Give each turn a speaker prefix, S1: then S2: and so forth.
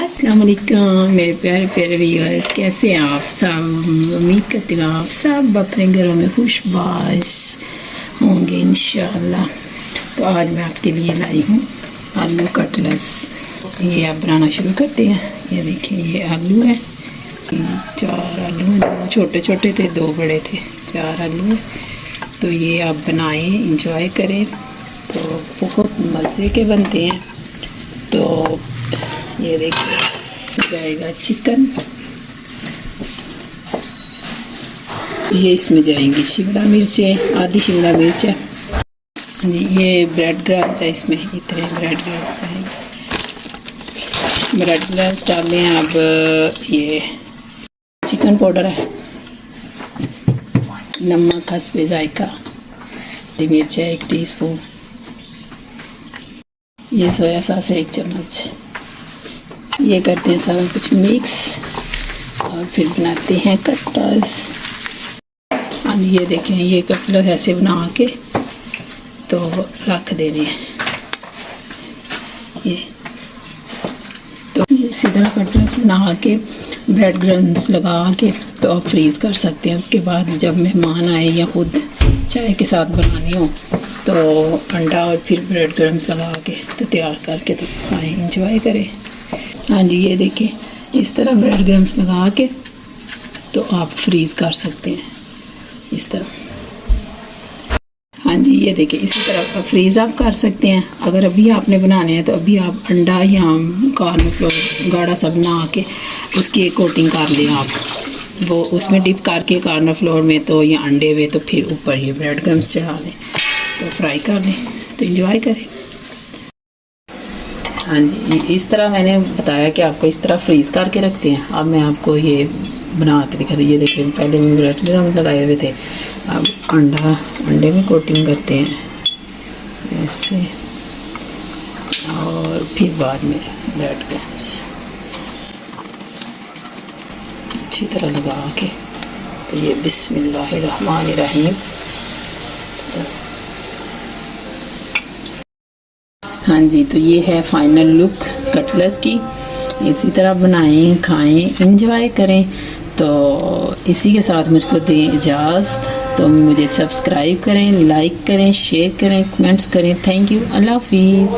S1: अस्सलाम वालेकुम मेरे प्यारे प्यारे व्यूअर्स, कैसे हैं आप सब। उम्मीद करती हूँ आप सब अपने घरों में खुशबाश होंगे इंशाअल्लाह। तो आज मैं आपके लिए लाई हूँ आलू कटलेट्स। ये आप बनाना शुरू करते हैं। ये देखिए, ये आलू है, 4 आलू हैं, 2 छोटे छोटे थे, 2 बड़े थे, 4 आलू हैं। तो ये आप बनाएं, इंजॉय करें, तो बहुत मज़े के बनते हैं। तो ये देखिए जाएगा चिकन, ये इसमें जाएंगी शिमला मिर्चें, आधी शिमला मिर्च है जी। ये ब्रेड क्रम्स है, इसमें इतने ब्रेड क्रम्स आएंगे। ब्रेड क्रम्स डालने हैं। अब ये चिकन पाउडर है, नमक हस्बे जायका, हरी मिर्च है 1 टीस्पून, ये सोया सॉस है 1 चम्मच। ये करते हैं सारा कुछ मिक्स और फिर बनाते हैं कटलेट्स। हाँ, ये देखें, ये कटलेट्स ऐसे बना के तो रख देने हैं। ये तो इसी तरह कटलेट्स बना के ब्रेड क्रम्स लगा के तो आप फ्रीज़ कर सकते हैं। उसके बाद जब मेहमान आए या खुद चाय के साथ बनानी हो तो अंडा और फिर ब्रेड क्रम्स लगा के तो तैयार करके तो खाएँ, इंजॉय करें। हाँ जी, ये देखिए, इस तरह ब्रेड क्रम्स लगा के तो आप फ्रीज़ कर सकते हैं इस तरह। हाँ जी, ये देखिए, इसी तरह फ्रीज़ आप कर सकते हैं। अगर अभी आपने बनाने हैं तो अभी आप अंडा या कॉर्नफ्लोर गाढ़ा सा बना के उसकी एक कोटिंग कर लें आप, वो उसमें डिप करके कॉर्नफ्लोर में तो या अंडे में, तो फिर ऊपर ये ब्रेड क्रम्स चढ़ा दें तो फ्राई कर लें, तो इंजॉय करें। हाँ जी, इस तरह मैंने बताया कि आपको इस तरह फ्रीज़ करके रखते हैं। अब मैं आपको ये बना के दिखा दी। ये देखिए, पहले मैं ब्रेड क्रम्स लगाए हुए थे, अब अंडे में कोटिंग करते हैं ऐसे, और फिर बाद में ब्रेड क्रम्स अच्छी तरह लगा के तो ये बिस्मिल्लाहिर्रहमानिर्रहीम। हाँ जी, तो ये है फाइनल लुक कटलेट्स की। इसी तरह बनाएं, खाएं, इंजॉय करें। तो इसी के साथ मुझको दें इजाज़त। तो मुझे सब्सक्राइब करें, लाइक करें, शेयर करें, कमेंट्स करें। थैंक यू, अल्लाह हाफिज़।